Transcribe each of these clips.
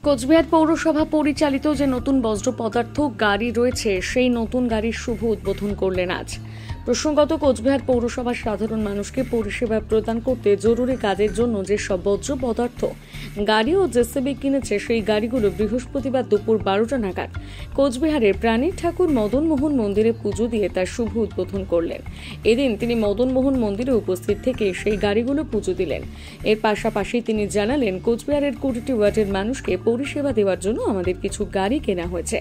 কোচবিহার পৌরসভা পরিচালিত যে নতুন বজ্র পদার্থ গাড়ি রয়েছে সেই নতুন গাড়ির শুভ উদ্বোধন করলেন আজ। প্রসঙ্গত, কোচবিহার পৌরসভার সাধারণ মানুষকে পরিষেবা প্রদান করতে জরুরি কাজের জন্য যেসব বজ্র পদার্থ গাড়ি ও জেসিবি কিনেছে সেই গাড়িগুলো বৃহস্পতিবার দুপুর 12টা নাগাদ কোচবিহারের প্রাণীর ঠাকুর মদন মোহন মন্দিরে পুজো দিয়ে তার শুভ উদ্বোধন করলেন। এদিন তিনি মদন মোহন মন্দিরে উপস্থিত থেকে সেই গাড়িগুলো পুজো দিলেন। এর পাশাপাশি তিনি জানালেন, কোচবিহারের 20টি ওয়ার্ডের মানুষকে পরিষেবা দেওয়ার জন্য আমাদের কিছু গাড়ি কেনা হয়েছে।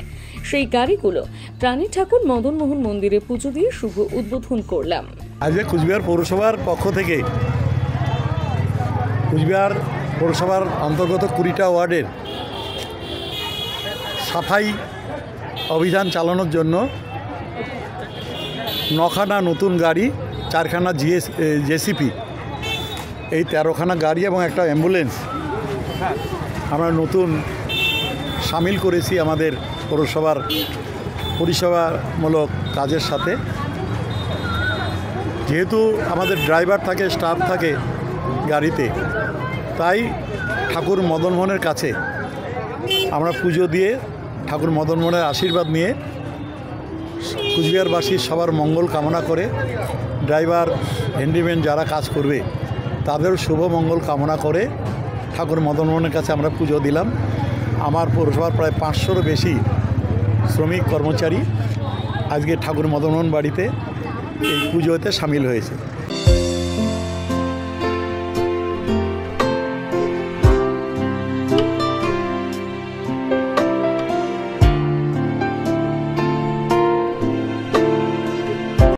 সেই গাড়িগুলো প্রাণী ঠাকুর মদন মোহন মন্দিরে পুজো দিয়ে শুভ উদ্বোধন করলাম। আজকে কোচবিহার পৌরসভার পক্ষ থেকে কোচবিহার পৌরসভার অন্তর্গত 20টা ওয়ার্ডের সাফাই অভিযান চালানোর জন্য 9খানা নতুন গাড়ি, 4খানা জেসিপি, এই 13খানা গাড়ি এবং একটা অ্যাম্বুলেন্স আমরা নতুন সামিল করেছি আমাদের পৌরসভার পরিষেবামূলক কাজের সাথে। যেহেতু আমাদের ড্রাইভার থাকে, স্টাফ থাকে গাড়িতে, তাই ঠাকুর মদনমোহনের কাছে আমরা পুজো দিয়ে ঠাকুর মদনমোহনের আশীর্বাদ নিয়ে কুচবিহারবাসীর সবার মঙ্গল কামনা করে, ড্রাইভার হ্যান্ডিম্যান যারা কাজ করবে তাদের শুভ মঙ্গল কামনা করে ঠাকুর মদনমোহনের কাছে আমরা পুজো দিলাম। আমার পৌরসভার প্রায় 500-র বেশি শ্রমিক কর্মচারী আজকে ঠাকুর মদনমোহন বাড়িতে এই পুজোতে সামিল হয়েছে।